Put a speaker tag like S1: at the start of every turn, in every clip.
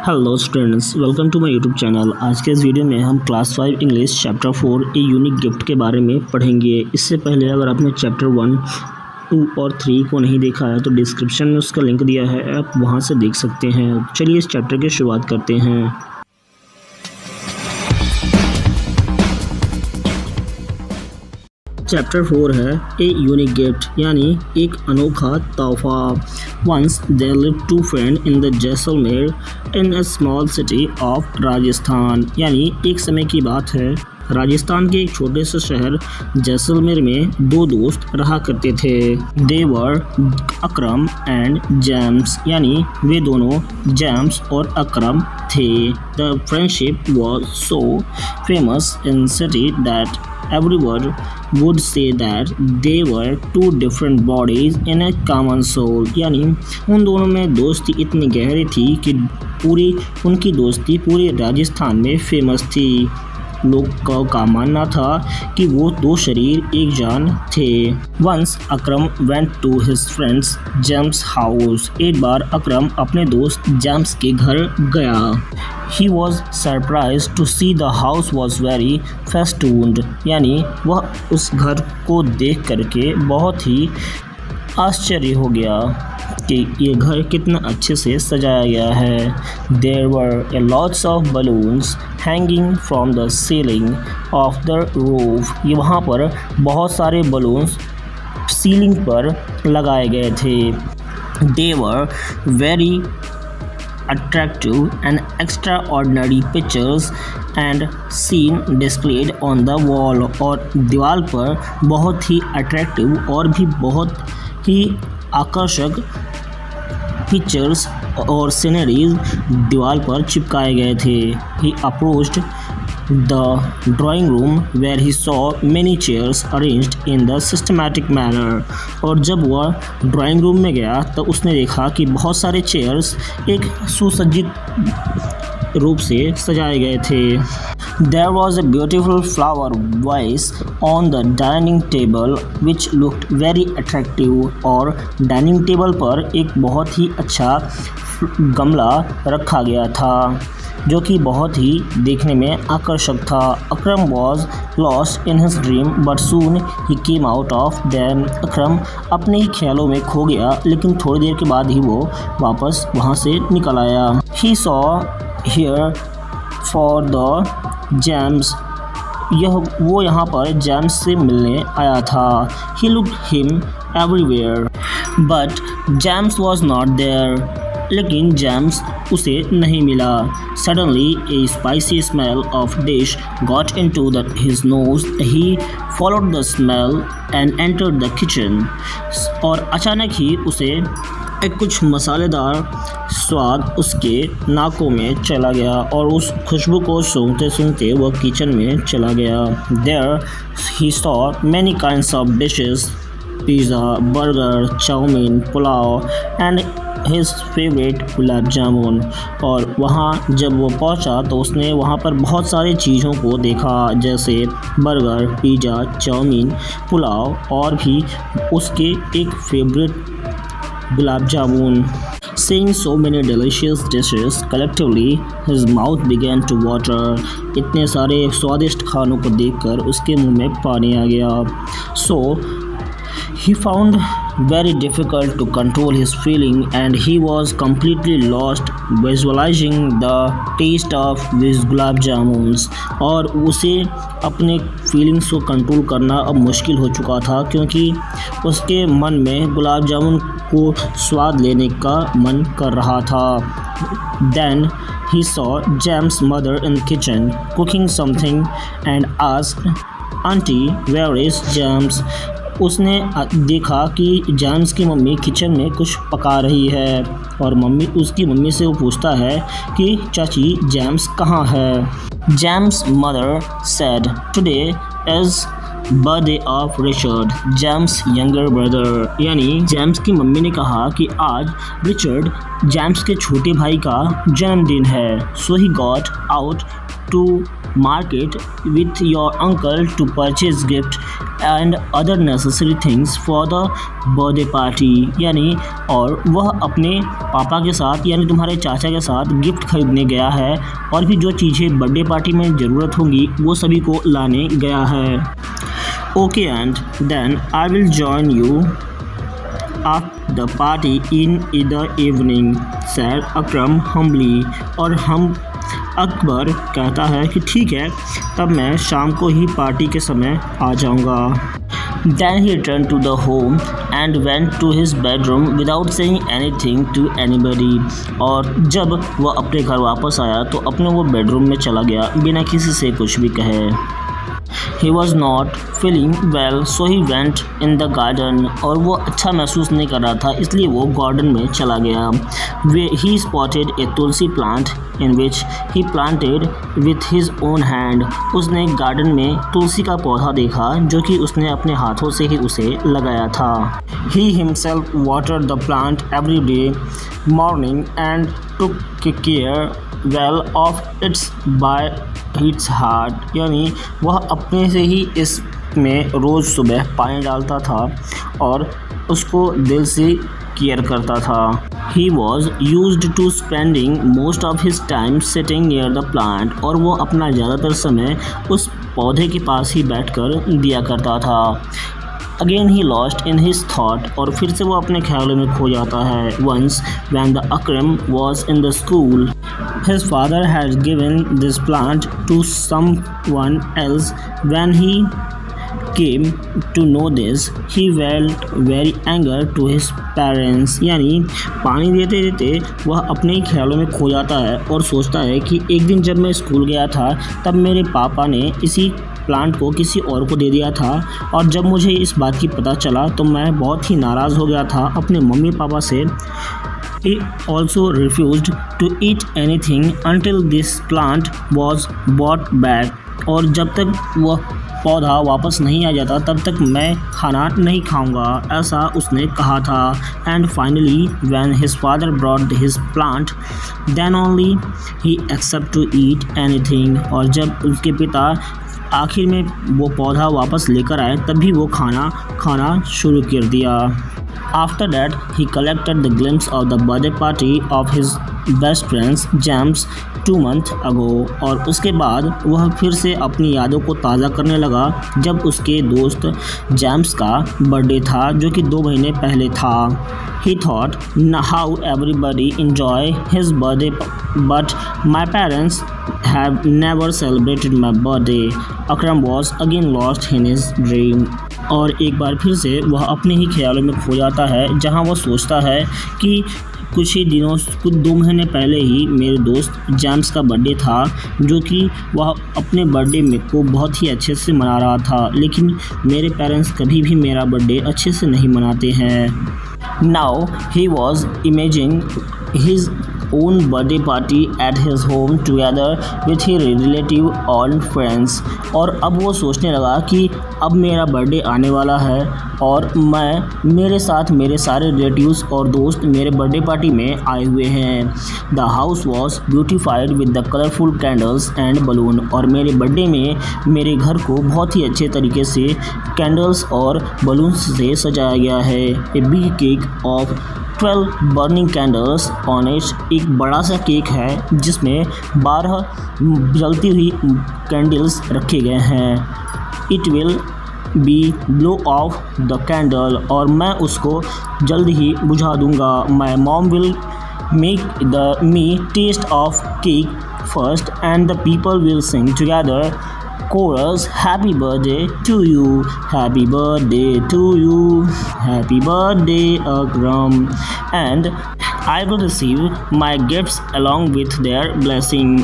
S1: Hello students, welcome to my YouTube channel. आज के इस वीडियो में हम class 5 English chapter 4 A unique gift के बारे में पढ़ेंगे। इससे पहले अगर आपने चैप्टर 1, 2 और 3 को नहीं देखा है तो डिस्क्रिप्शन में उसका लिंक दिया है, आप वहां से देख सकते हैं। चलिए इस चैप्टर की शुरुआत करते हैं। चैप्टर 4 है ए यूनिक गिफ्ट यानी एक अनोखा तोहफा। Once there lived two friend in the Jaisalmer in a small city of Rajasthan. यानी एक समय की बात है, राजस्थान के एक छोटे से शहर जैसलमेर में दो दोस्त रहा करते थे। दे वर अकरम एंड जेम्स, यानी वे दोनों जेम्स और अकरम थे। The friendship was so famous in city that everyone would say that they were two different bodies in a common soul। यानी उन दोनों में दोस्ती इतनी गहरी थी कि उनकी दोस्ती पूरे राजस्थान में फेमस थी। लोग का मानना था कि वो दो शरीर एक जान थे। Once Akram went to his friends James house. एक बार अकरम अपने दोस्त जेम्स के घर गया। He was surprised to see the house was very festooned। यानी वह उस घर को देख करके बहुत ही आश्चर्य हो गया कि ये घर कितना अच्छे से सजाया गया है। There were lots of balloons hanging from the ceiling of the roof। ये वहाँ पर बहुत सारे बलून्स सीलिंग पर लगाए गए थे। They were very attractive and extraordinary pictures and scene displayed on the wall। और दीवार पर बहुत ही अट्रैक्टिव और भी बहुत ही आकर्षक पिक्चर्स और सीनरीज दीवार पर चिपकाए गए थे। He approached the drawing room where he saw many chairs arranged in the systematic manner। और जब वह ड्राइंग रूम में गया तो उसने देखा कि बहुत सारे चेयर्स एक सुसज्जित रूप से सजाए गए थे। There was a beautiful flower vase on the dining table which looked very attractive। और डाइनिंग टेबल पर एक बहुत ही अच्छा गमला रखा गया था जो कि बहुत ही देखने में आकर्षक था। अकरम was lost in his dream but soon he came out of them। अकरम अपने ही ख्यालों में खो गया लेकिन थोड़ी देर के बाद ही वो वापस वहाँ से निकल आया। He saw here for the James। वो यहाँ पर जेम्स से मिलने आया था। He looked him everywhere but James was not there। लेकिन जेम्स उसे नहीं मिला। Suddenly a spicy smell of dish got into his nose। He followed the smell and entered the kitchen। और अचानक ही उसे एक कुछ मसालेदार स्वाद उसके नाकों में चला गया और उस खुशबू को सूंघते सूंघते वह किचन में चला गया। There he saw many kinds of dishes, pizza, burger, chowmein, pulao and his favorite gulab jamun. और वहाँ जब वो पहुँचा तो उसने वहाँ पर बहुत सारी चीज़ों को देखा जैसे बर्गर, पिज़्ज़ा, चाउमीन, पुलाव और भी उसके एक favourite gulab jamun. Seeing so many delicious dishes, collectively his mouth began to water। इतने सारे स्वादिष्ट खानों को देखकर उसके मुंह में पानी आ गया। So he found very difficult to control his feeling and he was completely lost visualizing the taste of these gulab jamuns। और उसे अपने फीलिंग्स को कंट्रोल करना अब मुश्किल हो चुका था क्योंकि उसके मन में गुलाब जामुन को स्वाद लेने का मन कर रहा था। Then he saw James' mother in the kitchen cooking something and asked, "Auntie, where is James?" उसने देखा कि जेम्स की मम्मी किचन में कुछ पका रही है और उसकी मम्मी से वो पूछता है कि चाची जेम्स कहाँ है। James mother said, "today is birthday of Richard, James younger brother. यानी जेम्स की मम्मी ने कहा कि आज रिचर्ड जेम्स के छोटे भाई का जन्मदिन है। So he got out to market with your uncle to purchase gift and other necessary things for the birthday party। यानी और वह अपने पापा के साथ यानी तुम्हारे चाचा के साथ गिफ्ट खरीदने गया है और भी जो चीज़ें बर्थडे पार्टी में ज़रूरत होंगी वो सभी को लाने गया है। Okay and then I will join you at the party in the evening, said Akram humbly। और हम अकबर कहता है कि ठीक है, तब मैं शाम को ही पार्टी के समय आ जाऊंगा। Then he returned to the home and went to his bedroom without saying anything to anybody। और जब वह अपने घर वापस आया तो अपने वो बेडरूम में चला गया बिना किसी से कुछ भी कहे। He was not feeling well, so he went in the garden। और वो अच्छा महसूस नहीं कर रहा था इसलिए वो गार्डन में चला गया। He spotted a tulsi plant in which he planted with his own hand। उसने गार्डन में तुलसी का पौधा देखा जो कि उसने अपने हाथों से ही उसे लगाया था। He himself watered the plant every day morning and took care well of its by its heart। यानी वह अपने से ही इसमें रोज़ सुबह पानी डालता था और उसको दिल से केयर करता था। He was used to spending most of his time sitting near the plant। और वो अपना ज़्यादातर समय उस पौधे के पास ही बैठकर दिया करता था। Again he lost in his thought। और फिर से वो अपने ख्यालों में खो जाता है। Once when the Akram was in the school, his father had given this plant to someone else। When he came to know this, he felt very anger to his parents। यानी पानी देते देते वह अपने ही ख्यालों में खो जाता है और सोचता है कि एक दिन जब मैं स्कूल गया था तब मेरे पापा ने इसी प्लांट को किसी और को दे दिया था और जब मुझे इस बात की पता चला तो मैं बहुत ही नाराज़ हो गया था अपने मम्मी पापा से। He also refused to eat anything until this plant was brought back। और जब तक वह पौधा वापस नहीं आ जाता तब तक मैं खाना नहीं खाऊंगा, ऐसा उसने कहा था। And finally when his father brought his plant then only he accept to eat anything. और जब उसके पिता आखिर में वो पौधा वापस लेकर आए तभी वो खाना शुरू कर दिया। After that, he collected the glimpse of the birthday party of his best friends James 2 months ago। और उसके बाद वह फिर से अपनी यादों को ताज़ा करने लगा जब उसके दोस्त जेम्स का बर्थडे था जो कि 2 महीने पहले था। He thought how everybody enjoy his birthday but my parents have never celebrated my birthday। Akram was again lost in his dream। और एक बार फिर से वह अपने ही ख्यालों में खो जाता है जहां वह सोचता है कि कुछ 2 महीने पहले ही मेरे दोस्त जेम्स का बर्थडे था जो कि वह अपने बर्थडे में को बहुत ही अच्छे से मना रहा था, लेकिन मेरे पेरेंट्स कभी भी मेरा बर्थडे अच्छे से नहीं मनाते हैं। Now he was imagining his own birthday party at his home together with his relative and friends। और अब वो सोचने लगा कि अब मेरा बर्थडे आने वाला है और मेरे साथ मेरे सारे रिलेटिव्स और दोस्त मेरे बर्थडे पार्टी में आए हुए हैं। The house was beautified with the colourful candles and balloon. और मेरे बर्थडे में मेरे घर को बहुत ही अच्छे तरीके से कैंडल्स और बलून्स से सजाया गया है। A big cake of 12 burning candles on it. एक बड़ा सा केक है जिसमें 12 जलती हुई कैंडल्स रखे गए हैं। It will be blow off the candle. और मैं उसको जल्द ही बुझा दूंगा। My mom will make me taste of cake first and the people will sing together chorus happy birthday to you, happy birthday to you, happy birthday Akram, and I will receive my gifts along with their blessing।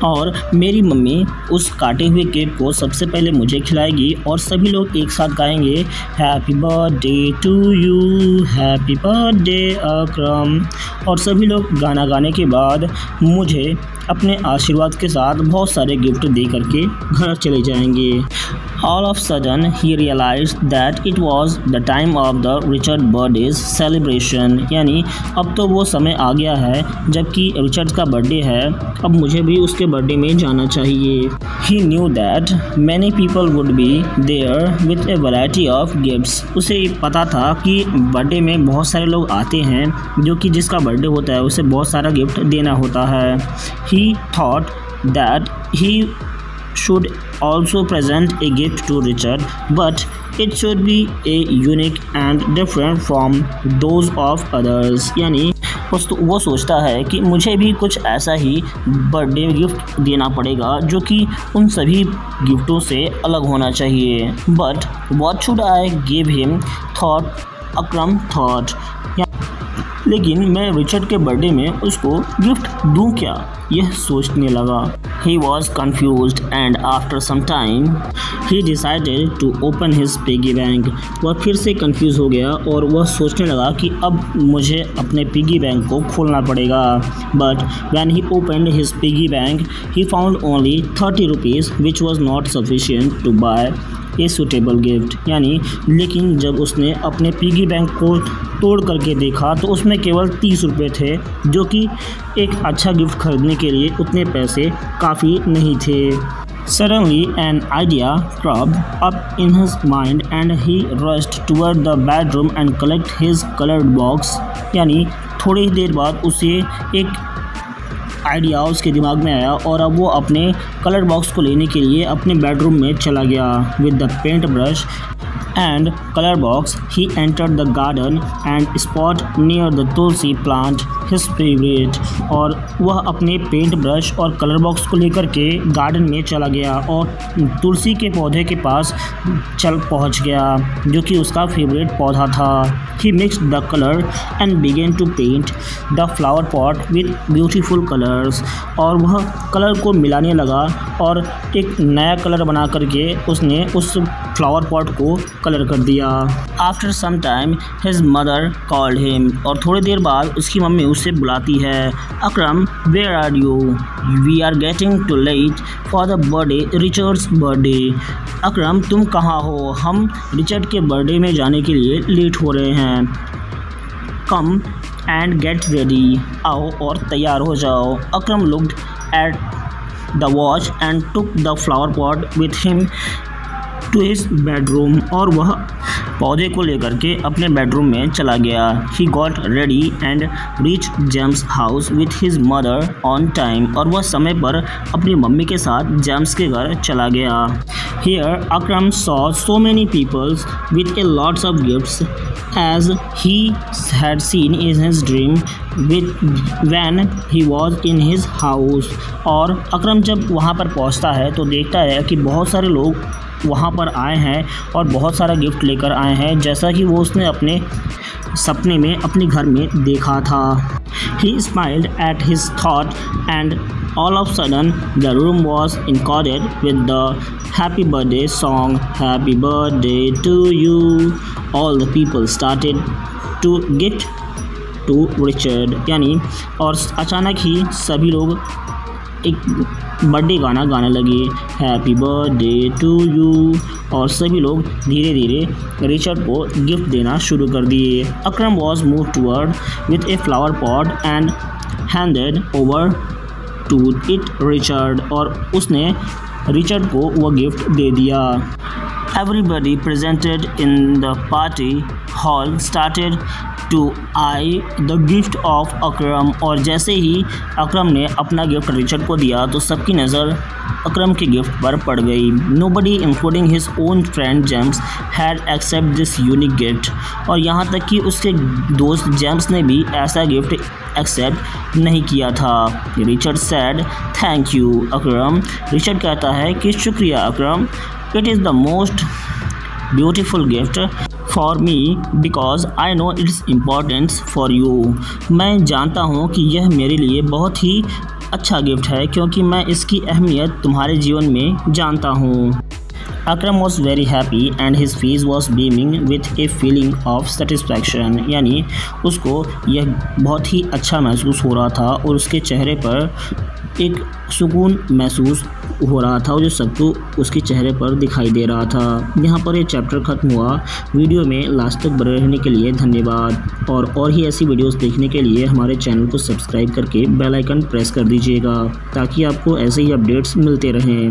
S1: और मेरी mummy उस काटे हुए cake को सबसे पहले मुझे खिलाएगी और सभी लोग एक साथ गाएंगे happy birthday to you, happy birthday Akram. और सभी लोग गाना गाने के बाद मुझे अपने आशीर्वाद के साथ बहुत सारे गिफ्ट दे करके घर चले जाएंगे। All of a sudden, he realized that it was the time of the Richard birthday celebration. यानी अब तो वो समय आ गया है जबकि रिचर्ड का बर्थडे है, अब मुझे भी उसके बर्थडे में जाना चाहिए. He knew that many people would be there with a variety of gifts. उसे पता था कि बर्थडे में बहुत सारे लोग आते हैं जो कि जिसका बर्थडे होता है उसे बहुत सारा गिफ्ट देना होता है. He thought that he should also present a gift to Richard, but it should be a unique and different from those of others. यानी वो सोचता है कि मुझे भी कुछ ऐसा ही बर्थडे गिफ्ट देना पड़ेगा जो कि उन सभी गिफ्टों से अलग होना चाहिए. But what should I give him? thought Akram thought. लेकिन मैं रिचर्ड के बर्थडे में उसको गिफ्ट दूं क्या, यह सोचने लगा. He was confused and after some time he decided to open his piggy bank. वह फिर से कंफ्यूज हो गया और वह सोचने लगा कि अब मुझे अपने पिगी बैंक को खोलना पड़ेगा. But when he opened his piggy bank he found only 30 rupees which was not sufficient to buy a suitable gift. यानी लेकिन जब उसने अपने पिगी बैंक को तोड़ करके देखा तो उसमें केवल 30 रुपये थे जो कि एक अच्छा गिफ्ट खरीदने के लिए उतने पैसे काफ़ी नहीं थे. Suddenly an idea cropped up in his mind and he rushed toward the bedroom and collected his colored box. यानी थोड़ी देर बाद उसे एक आइडिया उसके दिमाग में आया और अब वो अपने कलर बॉक्स को लेने के लिए अपने बेडरूम में चला गया. With the paint brush and color box he entered the garden and spot near the tulsi plant his favorite. और वह अपने पेंट ब्रश और कलर बॉक्स को लेकर के गार्डन में चला गया और तुलसी के पौधे के पास चल पहुंच गया जो कि उसका फेवरेट पौधा था. He mixed the color and began to paint the flower pot with beautiful colors. और वह कलर को मिलाने लगा और एक नया कलर बना करके उसने उस फ्लावर पॉट को कलर कर दिया. After some time his mother called him. और थोड़ी देर बाद उसकी मम्मी उसे बुलाती है. अकरम, where are you? We are getting too late for the birthday, Richard's birthday. अकरम, तुम कहाँ हो? हम रिचर्ड के बर्थडे में जाने के लिए लेट हो रहे हैं. Come and get ready. आओ और तैयार हो जाओ. अकरम looked at the watch and took the flower pot with him to his bedroom. और वह पौधे को लेकर के अपने बेडरूम में चला गया. He got ready and reached James' house with his mother on time. और वह समय पर अपनी मम्मी के साथ जेम्स के घर चला गया. Here Akram saw so many people with a lots of gifts as he had seen in his dream when he was in his house. और अकरम जब वहाँ पर पहुँचता है तो देखता है कि बहुत सारे लोग वहाँ पर आए हैं और बहुत सारा गिफ्ट लेकर आए हैं जैसा कि वो उसने अपने सपने में अपने घर में देखा था. He smiled at his thought and all of a sudden the room was encoded with the happy birthday song. Happy birthday to you. All the people started to gift to Richard. यानी और अचानक ही सभी लोग एक birthday गाना गाने लगे. Happy birthday to you. और सभी लोग धीरे धीरे रिचर्ड को गिफ्ट देना शुरू कर दिए. Akram was move toward with a flower pot and handed over to it Richard. और उसने रिचर्ड को वह गिफ्ट दे दिया. Everybody presented in the party hall started to eye the gift of Akram. और जैसे ही अकरम ने अपना गिफ्ट रिचर्ड को दिया तो सबकी नज़र अकरम के गिफ्ट पर पड़ गई. Nobody including his own friend James had accepted this unique gift. और यहाँ तक कि उसके दोस्त जेम्स ने भी ऐसा गिफ्ट एक्सेप्ट नहीं किया था. Richard said thank you Akram. Richard कहता है कि शुक्रिया अकरम. It is the most beautiful gift for me because I know its importance for you. मैं जानता हूँ कि यह मेरे लिए बहुत ही अच्छा गिफ्ट है क्योंकि मैं इसकी अहमियत तुम्हारे जीवन में जानता हूँ. Akram was very happy and his face was beaming with a feeling of satisfaction. यानी उसको यह बहुत ही अच्छा महसूस हो रहा था और उसके चेहरे पर एक सुकून महसूस हो रहा था और जो सबको उसके चेहरे पर दिखाई दे रहा था। यहाँ पर ये चैप्टर ख़त्म हुआ। वीडियो में लास्ट तक बने रहने के लिए धन्यवाद और ही ऐसी वीडियोस देखने के लिए हमारे चैनल को सब्सक्राइब करके बेल आइकन प्रेस कर दीजिएगा ताकि आपको ऐसे ही अपडेट्स मिलते रहें।